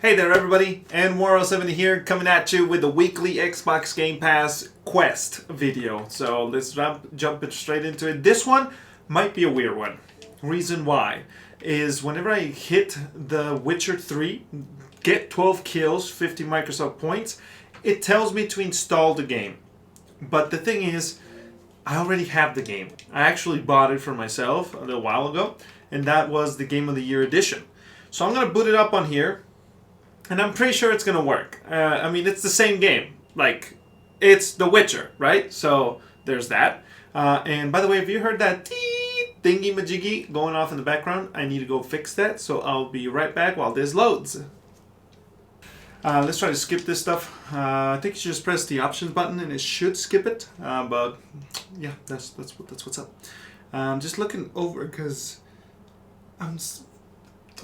Hey there everybody, and MORHEN here, coming at you with the weekly Xbox Game Pass Quest video. So let's jump it straight into it. This one might be a weird one. Reason why is whenever I hit The Witcher 3, get 12 kills, 50 Microsoft points, it tells me to install the game. But the thing is, I already have the game. I actually bought it for myself a little while ago, and that was the Game of the Year edition. So I'm going to boot it up on here. And I'm pretty sure it's going to work. I mean, it's the same game. Like, it's The Witcher, right? So, there's that. And by the way, have you heard that thingy-majiggy going off in the background? I need to go fix that, so I'll be right back while this loads. Let's try to skip this stuff. I think you should just press the options button and it should skip it. But, yeah, that's what's up. Just looking over because I'm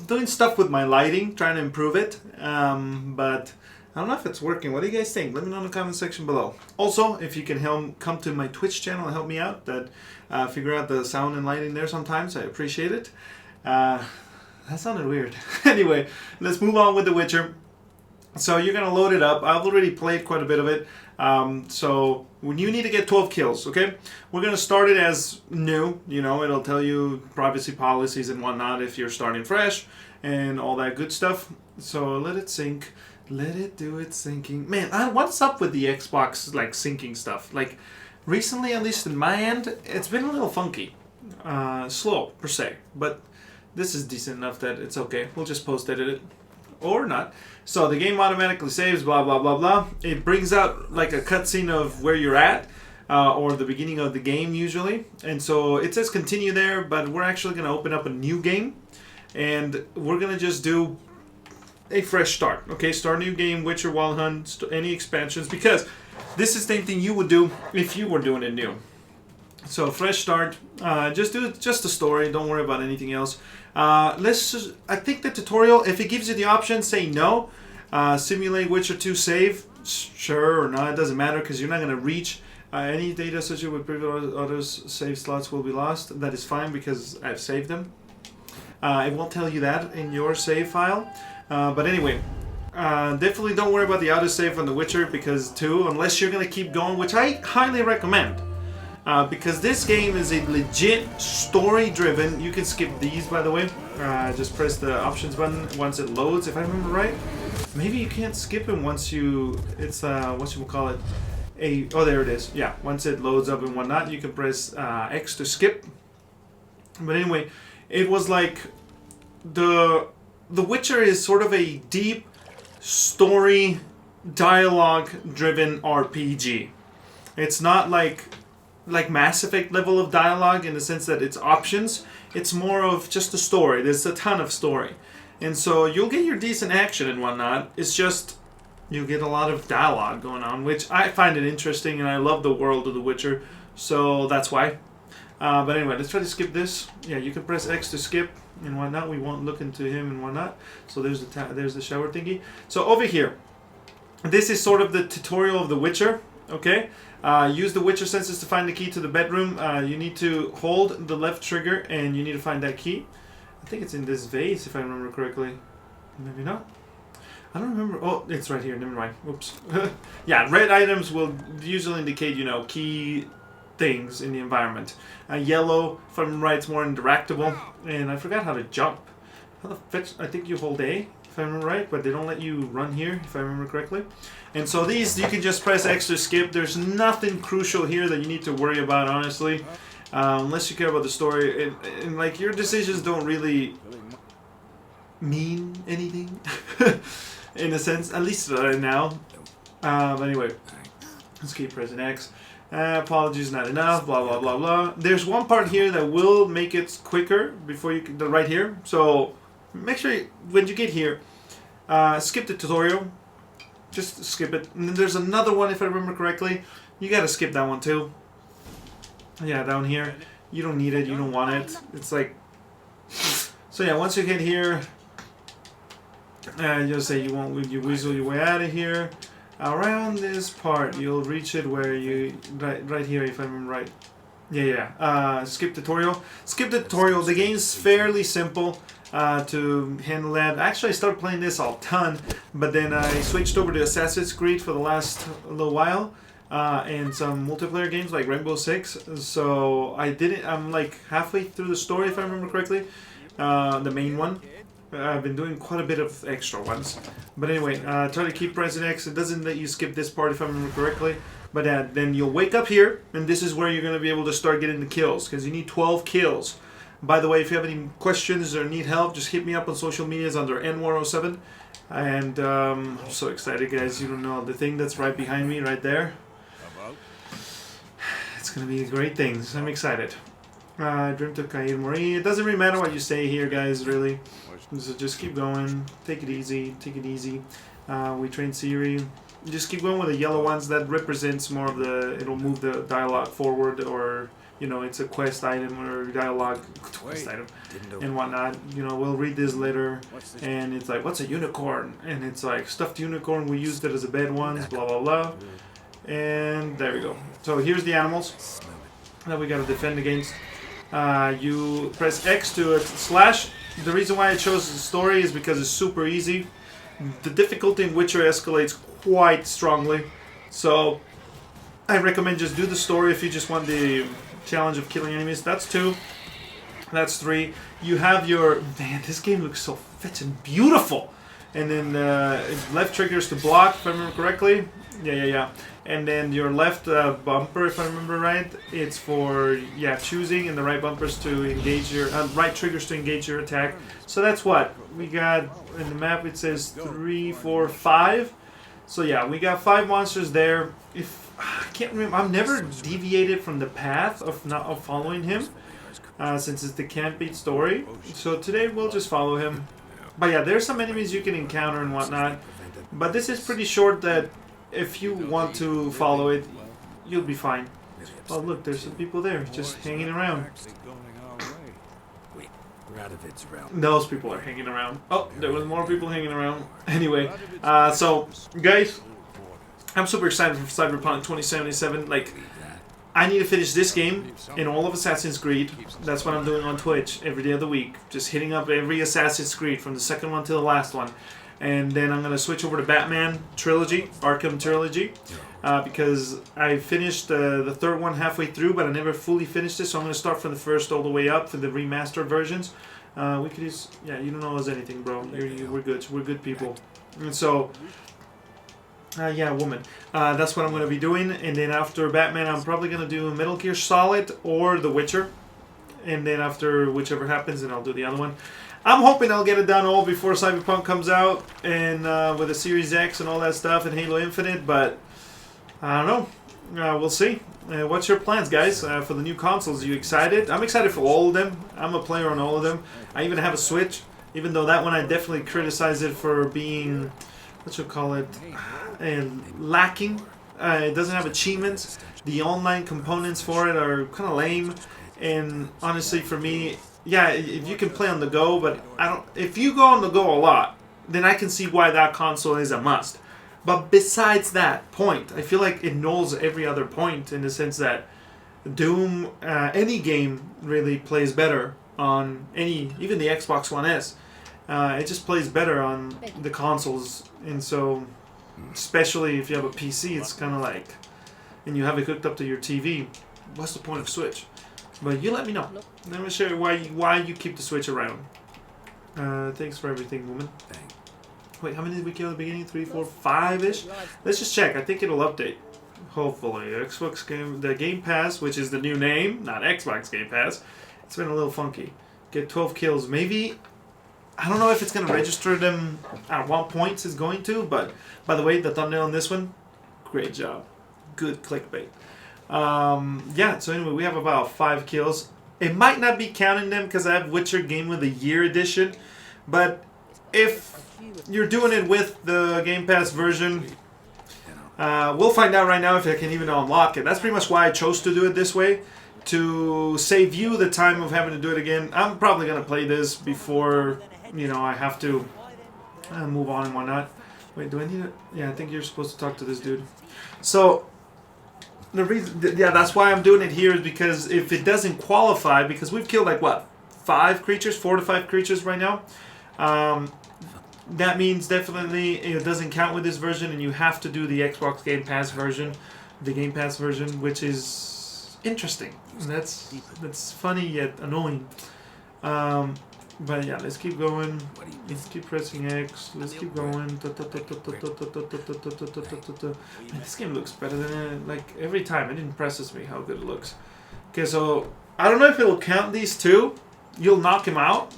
doing stuff with my lighting, trying to improve it, but I don't know if it's working. What do you guys think? Let me know in the comment section below. Also, if you can come to my Twitch channel and help me out, figure out the sound and lighting there sometimes, I appreciate it. That sounded weird. Anyway, let's move on with The Witcher. So you're going to load it up. I've already played quite a bit of it. So when you need to get 12 kills, okay? We're going to start it as new. You know, it'll tell you privacy policies and whatnot if you're starting fresh and all that good stuff. So let it sync. Let it do its syncing. Man, what's up with the Xbox, like, syncing stuff? Like, recently, at least in my end, it's been a little funky. Slow, per se. But this is decent enough that it's okay. We'll just post-edit it. Or not. So the game automatically saves, blah, blah, blah, blah. It brings out like a cutscene of where you're at, or the beginning of the game usually. And so it says continue there, but we're actually going to open up a new game. And we're going to just do a fresh start. Okay, start a new game, Witcher, Wild Hunt, any expansions. Because this is the same thing you would do if you were doing it new. So fresh start, just do just the story, don't worry about anything else. I think the tutorial, if it gives you the option, say no. Simulate Witcher 2 save, sure or not, it doesn't matter because you're not going to reach any data associated with previous others save slots will be lost. That is fine because I've saved them. It won't tell you that in your save file. But anyway, definitely don't worry about the autosave on The Witcher because 2, unless you're going to keep going, which I highly recommend. Because this game is a legit story-driven. You can skip these, by the way. Just press the options button once it loads, if I remember right. Maybe you can't skip it once you... It's, what you will call it? Oh, there it is. Yeah, once it loads up and whatnot, you can press X to skip. But anyway, it was like... The Witcher is sort of a deep story, dialogue-driven RPG. It's not like Mass Effect level of dialogue in the sense that it's options. It's more of just a story. There's a ton of story. And so you'll get your decent action and whatnot. It's just you'll get a lot of dialogue going on, which I find it interesting, and I love the world of The Witcher. So that's why. But anyway, let's try to skip this. Yeah, you can press X to skip and whatnot. We won't look into him and whatnot. So there's the shower thingy. So over here, this is sort of the tutorial of The Witcher. Okay? Use the Witcher senses to find the key to the bedroom. You need to hold the left trigger and you need to find that key. I think it's in this vase if I remember correctly. Maybe not. I don't remember. Oh, it's right here. Never mind. Oops. Yeah, red items will usually indicate, you know, key things in the environment. Yellow, if I remember right, it's more interactable. And I forgot how to jump. How the fetch? I think you hold A. If I remember right, but they don't let you run here, if I remember correctly. And so these, you can just press X to skip. There's nothing crucial here that you need to worry about, honestly. Unless you care about the story. And like, your decisions don't really mean anything. In a sense, at least right now. But anyway, let's keep pressing X. Apologies, not enough, blah, blah, blah, blah. There's one part here that will make it quicker before you can, right here. So make sure when you get here, skip the tutorial. Just skip it. And then there's another one, if I remember correctly. You gotta skip that one too. Yeah, down here. You don't need it. You don't want it. It's like... So yeah, once you get here, you'll say you weasel your way out of here. Around this part, you'll reach it where you... Right here, if I remember right. Yeah. Skip tutorial. Skip the tutorial. The game's fairly simple. to handle that. Actually, I started playing this a ton, but then I switched over to Assassin's Creed for the last little while, and some multiplayer games like Rainbow Six. So I'm like halfway through the story, if I remember correctly, the main one. I've been doing quite a bit of extra ones. But anyway, try to keep pressing X. It doesn't let you skip this part, if I remember correctly. But then you'll wake up here, and this is where you're going to be able to start getting the kills, because you need 12 kills. By the way, if you have any questions or need help, just hit me up on social medias under NWar07. And I'm so excited, guys. You don't know the thing that's right behind me, right there. It's going to be great things. I'm excited. I dreamt of KAER. It doesn't really matter what you say here, guys, really. So just keep going. Take it easy. Take it easy. We train Siri. Just keep going with the yellow ones. That represents more of the... It'll move the dialogue forward, or... You know, it's a quest item or dialogue quest item and whatnot. You know, we'll read this later, and it's like, what's a unicorn? And it's like, stuffed unicorn, we used it as a bed once, blah, blah, blah. And there we go. So here's the animals that we got to defend against. You press X to slash. The reason why I chose the story is because it's super easy. The difficulty in Witcher escalates quite strongly. So I recommend just do the story if you just want the... challenge of killing enemies. That's 2. That's 3. You have your... Man, this game looks so fetching beautiful. And then left triggers to block, if I remember correctly. Yeah. And then your left bumper, if I remember right, it's for, choosing, and the right bumpers to engage your... right triggers to engage your attack. So that's what? We got, in the map it says 3, 4, 5. So yeah, we got 5 monsters there. I can't remember. I've never deviated from the path of following him, since it's the Can't Beat story. So today we'll just follow him. But yeah, there's some enemies you can encounter and whatnot. But this is pretty short that if you want to follow it, you'll be fine. Oh look, there's some people there just hanging around. Those people are hanging around. Oh, there was more people hanging around. Anyway, so guys, I'm super excited for Cyberpunk 2077. Like, I need to finish this game and all of Assassin's Creed. That's what I'm doing on Twitch every day of the week. Just hitting up every Assassin's Creed from the second one to the last one. And then I'm going to switch over to Batman Trilogy, Arkham Trilogy. Because I finished the third one halfway through, but I never fully finished it. So I'm going to start from the first all the way up for the remastered versions. We could use... Yeah, you don't know us anything, bro. We're good. We're good people. And so... yeah, woman. That's what I'm going to be doing. And then after Batman, I'm probably going to do Metal Gear Solid or The Witcher. And then after whichever happens, then I'll do the other one. I'm hoping I'll get it done all before Cyberpunk comes out. And with the Series X and all that stuff and Halo Infinite. But I don't know. We'll see. What's your plans, guys, for the new consoles? Are you excited? I'm excited for all of them. I'm a player on all of them. I even have a Switch. Even though that one I definitely criticize it for being... what you call it, lacking. It doesn't have achievements. The online components for it are kind of lame. And honestly, for me, yeah, if you can play on the go, but I don't. If you go on the go a lot, then I can see why that console is a must. But besides that point, I feel like it nulls every other point in the sense that Doom, any game really plays better on even the Xbox One S. It just plays better on the consoles, and so, especially if you have a PC, it's kind of like, and you have it hooked up to your TV, what's the point of Switch? But you let me know. Let me show you why you keep the Switch around. Thanks for everything, woman. Wait, how many did we kill at the beginning? 3, 4, 5-ish? Let's just check. I think it'll update. Hopefully. The Game Pass, which is the new name, not Xbox Game Pass. It's been a little funky. Get 12 kills. Maybe... I don't know if it's going to register them at what points it's going to, but by the way, the thumbnail on this one, great job. Good clickbait. Yeah, so anyway, we have about 5 kills. It might not be counting them because I have Witcher Game of the Year edition, but if you're doing it with the Game Pass version, we'll find out right now if I can even unlock it. That's pretty much why I chose to do it this way. To save you the time of having to do it again. I'm probably going to play this before... You know, I have to move on and whatnot. Wait, do I need it? Yeah, I think you're supposed to talk to this dude. So, the reason, yeah, that's why I'm doing it here is because if it doesn't qualify, because we've killed like, what, 5 creatures, 4 to 5 creatures right now. That means definitely it doesn't count with this version, and you have to do the Xbox Game Pass version, which is interesting. That's funny yet annoying. But yeah, let's keep going. Let's keep pressing X. Let's keep going. Man, this game looks better than it, like every time. It impresses me how good it looks. Okay, so I don't know if it'll count these two. You'll knock him out.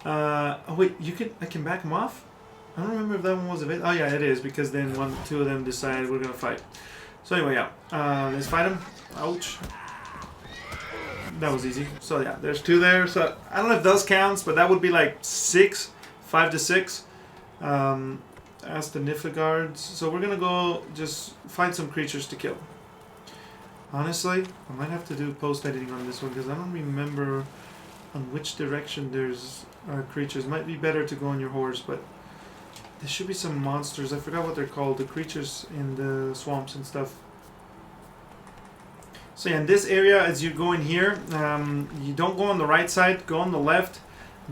Oh wait, I can back him off? I don't remember if that one was available. Oh yeah, it is, because then two of them decide we're gonna fight. So anyway, yeah. Let's fight him. Ouch. That was easy. So yeah, there's 2 there. So I don't know if those counts, but that would be like 6, 5 to 6. As the Niflgaards. So we're gonna go just find some creatures to kill. Honestly, I might have to do post-editing on this one because I don't remember on which direction there's creatures. Might be better to go on your horse, but there should be some monsters. I forgot what they're called. The creatures in the swamps and stuff. So yeah, in this area, as you go in here, you don't go on the right side, go on the left,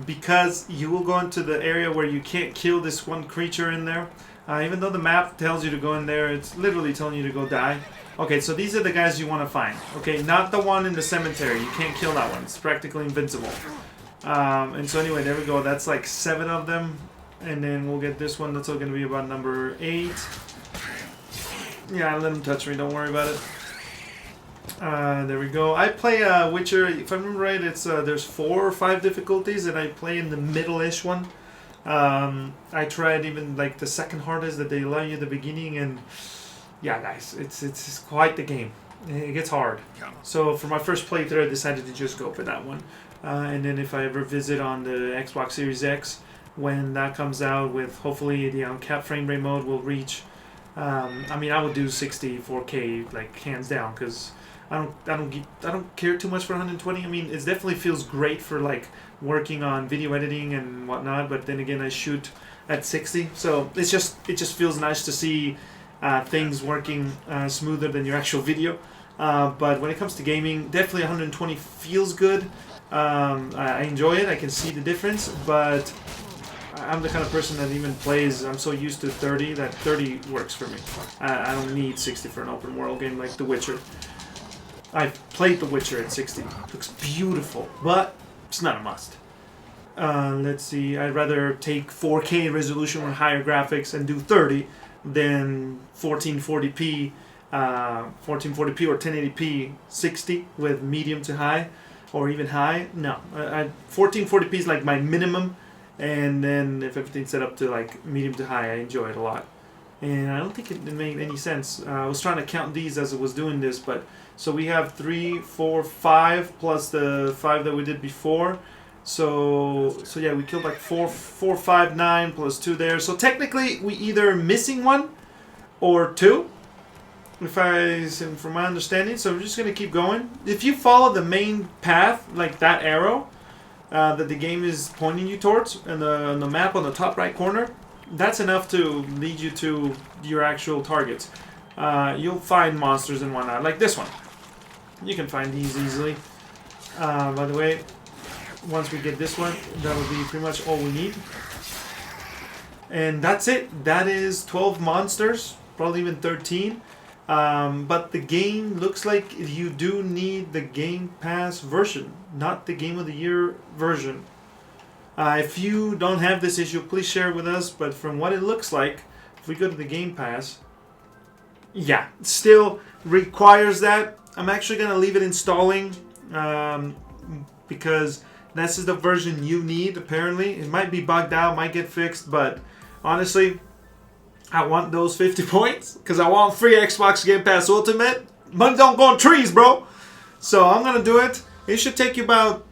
because you will go into the area where you can't kill this one creature in there. Even though the map tells you to go in there, it's literally telling you to go die. Okay, so these are the guys you want to find. Okay, not the one in the cemetery. You can't kill that one. It's practically invincible. And so anyway, there we go. That's like 7 of them. And then we'll get this one. That's all going to be about number 8. Yeah, let him touch me. Don't worry about it. There we go. I play Witcher, if I remember right, it's there's 4 or 5 difficulties, and I play in the middle-ish one. I tried even like the second hardest that they allow you at the beginning, and yeah, guys, it's quite the game. It gets hard. So for my first playthrough, I decided to just go for that one. And then if I ever visit on the Xbox Series X, when that comes out with hopefully the uncapped frame rate mode will reach. I mean, I would do 60 4K like hands down, because I don't care too much for 120. I mean, it definitely feels great for like working on video editing and whatnot. But then again, I shoot at 60, so it just feels nice to see things working smoother than your actual video. But when it comes to gaming, definitely 120 feels good. I enjoy it. I can see the difference, but I'm the kind of person that even plays. I'm so used to 30 that 30 works for me. I don't need 60 for an open world game like The Witcher. I've played The Witcher at 60. It looks beautiful, but it's not a must. Let's see. I'd rather take 4K resolution with higher graphics and do 30 than 1440p, 1440p or 1080p 60 with medium to high, or even high. No, 1440p is like my minimum, and then if everything's set up to like medium to high, I enjoy it a lot. And I don't think it made any sense. I was trying to count these as I was doing this, but so we have 3, 4, 5 plus the 5 that we did before. So yeah, we killed like 4, 5, 9 plus 2 there. So technically, we either missing 1 or 2, from my understanding. So we're just gonna keep going. If you follow the main path, like that arrow that the game is pointing you towards, and the map on the top right corner, that's enough to lead you to your actual targets. You'll find monsters and whatnot, like this one. You can find these easily. By the way, once we get this one, that will be pretty much all we need. And that's it. That is 12 monsters, probably even 13. But the game looks like you do need the Game Pass version, not the Game of the Year version. If you don't have this issue, please share it with us. But from what it looks like, if we go to the Game Pass, yeah, it still requires that. I'm actually going to leave it installing because this is the version you need, apparently. It might be bugged out, might get fixed, but honestly, I want those 50 points because I want free Xbox Game Pass Ultimate. Money don't go on trees, bro. So I'm going to do it. It should take you about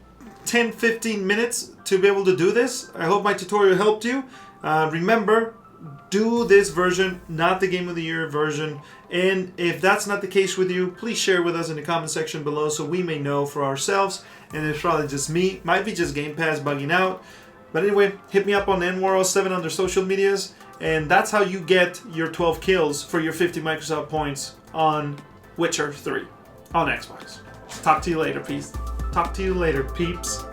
10-15 minutes to be able to do this. I hope my tutorial helped you. Remember, do this version, not the Game of the Year version. And if that's not the case with you, please share with us in the comment section below so we may know for ourselves. And it's probably just me. Might be just Game Pass bugging out. But anyway, hit me up on NWarrow7 on their social medias. And that's how you get your 12 kills for your 50 Microsoft points on Witcher 3 on Xbox. Talk to you later. Peace. talk to you later, peeps.